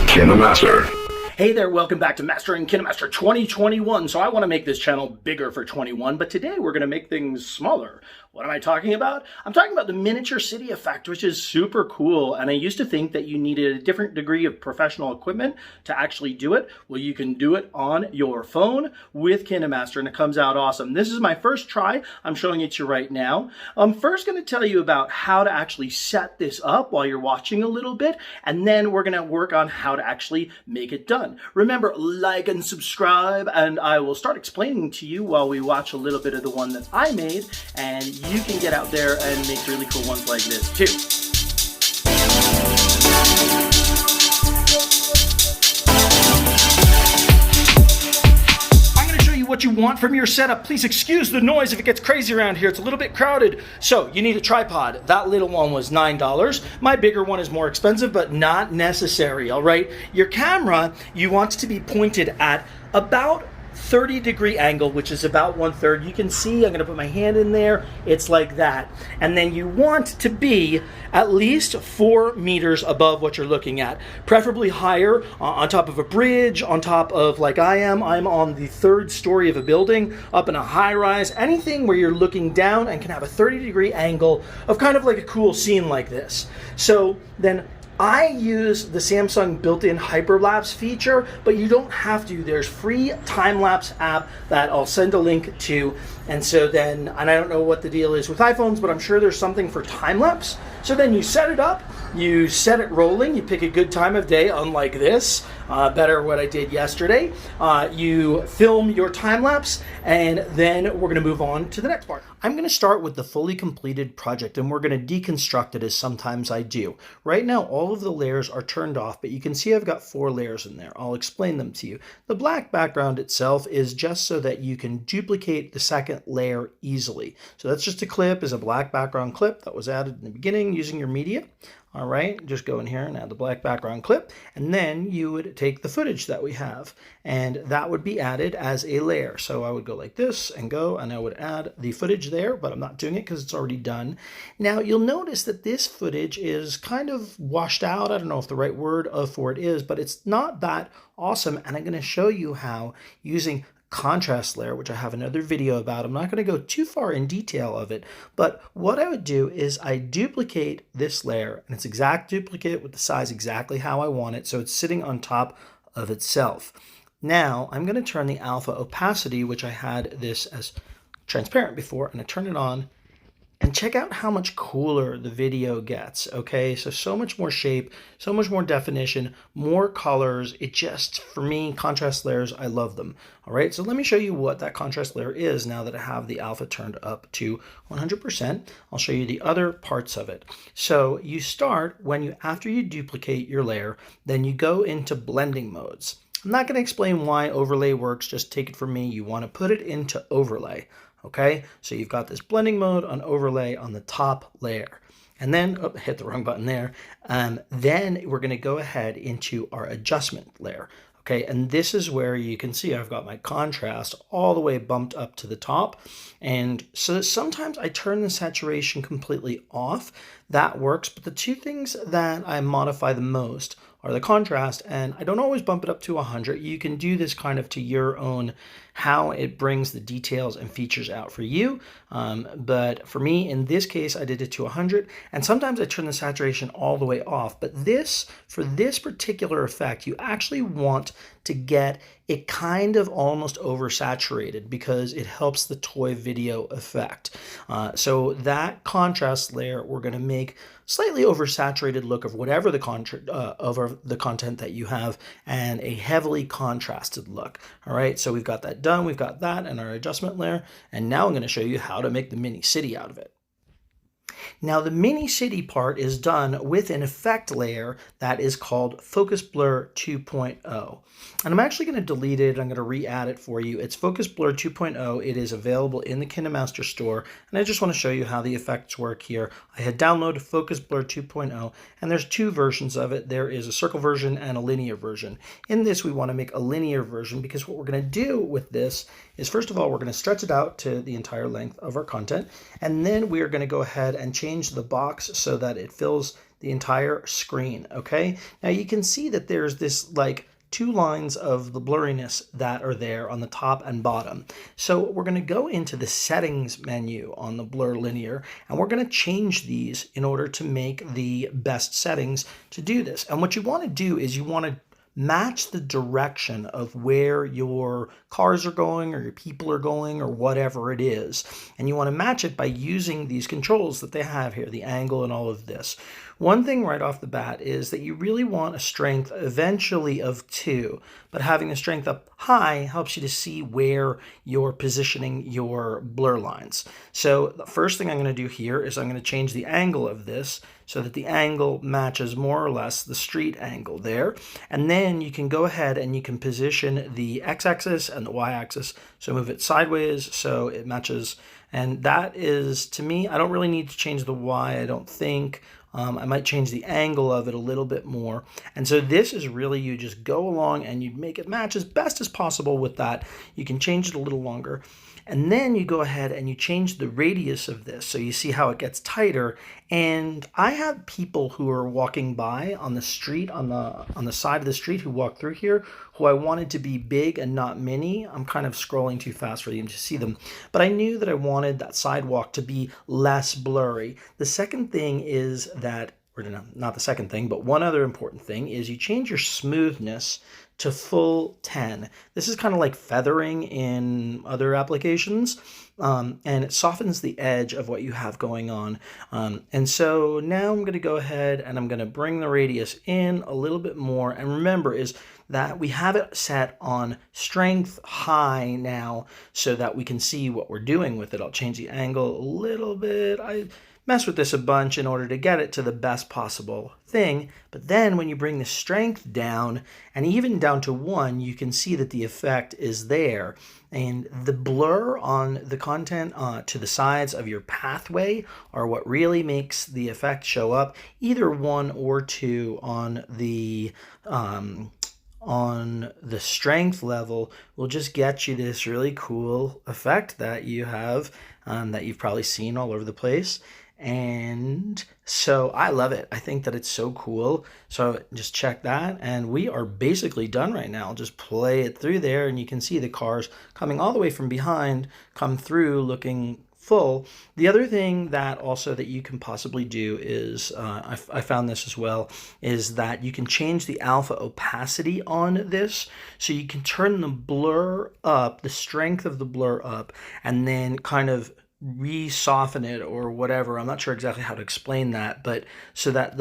Kinemaster. Hey there, welcome back to Mastering Kinemaster 2021. So I want to make this channel bigger for 21, but today we're going to make things smaller. What am I talking about? I'm talking about the miniature city effect, which is super cool. And I used to think that you needed a different degree of professional equipment to actually do it. Well, you can do it on your phone with Kinemaster, and it comes out awesome. This is my first try. I'm showing it to you right now. I'm first going to tell you about how to actually set this up while you're watching a little bit, and then we're going to work on how to actually make it done. Remember, like and subscribe, and I will start explaining to you while we watch a little bit of the one that I made, and you can get out there and make really cool ones like this too. What you want from your setup. Please excuse the noise if it gets crazy around here. It's a little bit crowded. So you need a tripod. That little one was $9. My bigger one is more expensive, but not necessary, all right? Your camera, you want it to be pointed at about 30-degree angle, which is about 1/3. You can see, I'm going to put my hand in there. It's like that. And then you want to be at least 4 meters above what you're looking at, preferably higher, on top of a bridge, on top of, like I am. I'm on the 3rd story of a building, up in a high rise, anything where you're looking down and can have a 30-degree angle of kind of like a cool scene like this. So then I use the Samsung built-in FrameLapse feature, but you don't have to. There's free timelapse app that I'll send a link to. And so then, and I don't know what the deal is with iPhones, but I'm sure there's something for timelapse. So then you set it up, you set it rolling, you pick a good time of day, unlike this, better what I did yesterday. You film your time lapse, and then we're going to move on to the next part. I'm going to start with the fully completed project, and we're going to deconstruct it as sometimes I do. Right now, all of the layers are turned off, but you can see I've got 4 layers in there. I'll explain them to you. The black background itself is just so that you can duplicate the second layer easily. So that's just a clip, is a black background clip that was added in the beginning using your media. All right, just go in here and add the black background clip, and then you would take the footage that we have, and that would be added as a layer. So I would go like this and go, and I would add the footage there, but I'm not doing it because it's already done. Now you'll notice that this footage is kind of washed out. I don't know if the right word for it is, but it's not that awesome, and I'm going to show you how using contrast layer, which I have another video about. I'm not going to go too far in detail of it, but what I would do is I duplicate this layer, and it's exact duplicate with the size exactly how I want it, so it's sitting on top of itself. Now I'm going to turn the alpha opacity, which I had this as transparent before, and I turn it on, and check out how much cooler the video gets, okay? So much more shape, so much more definition, more colors. It just, for me, contrast layers, I love them, all right? So let me show you what that contrast layer is now that I have the alpha turned up to 100%. I'll show you the other parts of it. So you start, after you duplicate your layer, then you go into blending modes. I'm not gonna explain why overlay works, just take it from me. You wanna put it into overlay. Okay, so you've got this blending mode on overlay on the top layer. And then, oh, hit the wrong button there. Then we're going to go ahead into our adjustment layer. Okay, and this is where you can see I've got my contrast all the way bumped up to the top. And so sometimes I turn the saturation completely off. That works, but the 2 things that I modify the most are the contrast, and I don't always bump it up to 100. You can do this kind of to your own, how it brings the details and features out for you. But for me, in this case, I did it to 100, and sometimes I turn the saturation all the way off. But this, for this particular effect, you actually want to get it kind of almost oversaturated because it helps the toy video effect. So that contrast layer, we're going to make slightly oversaturated look of whatever the content that you have, and a heavily contrasted look. All right, so we've got that done. We've got that and our adjustment layer, and now I'm going to show you how to make the mini city out of it. Now the mini city part is done with an effect layer that is called Focus Blur 2.0. And I'm actually going to delete it. I'm going to re-add it for you. It's Focus Blur 2.0. It is available in the Kinemaster store. And I just want to show you how the effects work here. I had downloaded Focus Blur 2.0, and there's two versions of it. There is a circle version and a linear version. In this, we want to make a linear version because what we're going to do with this is, first of all, we're going to stretch it out to the entire length of our content. And then we are going to go ahead and change the box so that it fills the entire screen. Okay. Now you can see that there's this like two lines of the blurriness that are there on the top and bottom. So we're going to go into the settings menu on the blur linear, and we're going to change these in order to make the best settings to do this. And what you want to do is you want to match the direction of where your cars are going or your people are going or whatever it is. And you want to match it by using these controls that they have here, the angle and all of this. One thing right off the bat is that you really want a strength eventually of 2, but having the strength up high helps you to see where you're positioning your blur lines. So the first thing I'm going to do here is I'm going to change the angle of this so that the angle matches more or less the street angle there. And then you can go ahead and you can position the x-axis and the y-axis. So move it sideways so it matches. And that is, to me, I don't really need to change the y, I don't think. I might change the angle of it a little bit more. And so this is really, you just go along and you make it match as best as possible with that. You can change it a little longer. And then you go ahead and you change the radius of this. So you see how it gets tighter. And I have people who are walking by on the street, on the side of the street who walk through here, who I wanted to be big and not mini. I'm kind of scrolling too fast for you to see them. But I knew that I wanted that sidewalk to be less blurry. The second thing is that, or not the second thing, but one other important thing is you change your smoothness to full 10. This is kind of like feathering in other applications, and it softens the edge of what you have going on. And so now I'm going to go ahead and I'm going to bring the radius in a little bit more. And remember is that we have it set on strength high now so that we can see what we're doing with it. I'll change the angle a little bit. I mess with this a bunch in order to get it to the best possible thing. But then when you bring the strength down, and even down to 1, you can see that the effect is there. And the blur on the content to the sides of your pathway are what really makes the effect show up. Either 1 or 2 on the strength level will just get you this really cool effect that you have, that you've probably seen all over the place. And so I love it. I think that it's so cool. So just check that. And we are basically done right now. I'll just play it through there and you can see the cars coming all the way from behind come through looking full. The other thing that also that you can possibly do is, I found this as well, is that you can change the alpha opacity on this. So you can turn the blur up, the strength of the blur up, and then kind of re-soften it or whatever. I'm not sure exactly how to explain that, but so that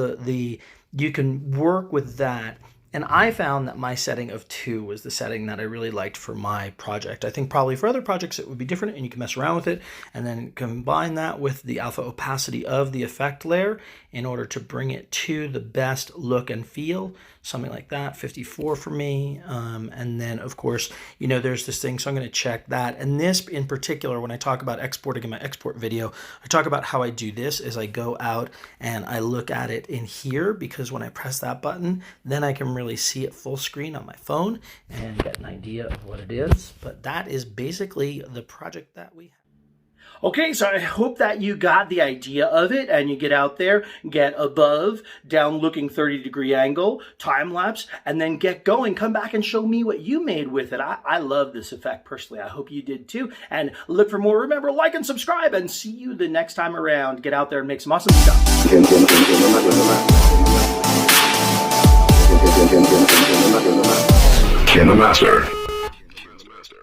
you can work with that. And I found that my setting of 2 was the setting that I really liked for my project. I think probably for other projects it would be different, and you can mess around with it and then combine that with the alpha opacity of the effect layer in order to bring it to the best look and feel. Something like that, 54 for me. And then of course, you know, there's this thing, so I'm going to check that. And this in particular, when I talk about exporting in my export video, I talk about how I do this is I go out and I look at it in here, because when I press that button, then I can really see it full screen on my phone and get an idea of what it is. But that is basically the project that we have. Okay, so I hope that you got the idea of it and you get out there, get above, down looking 30-degree angle, time lapse, and then get going. Come back and show me what you made with it. I love this effect personally. I hope you did too. And look for more. Remember, like and subscribe, and see you the next time around. Get out there and make some awesome stuff. Kinemaster.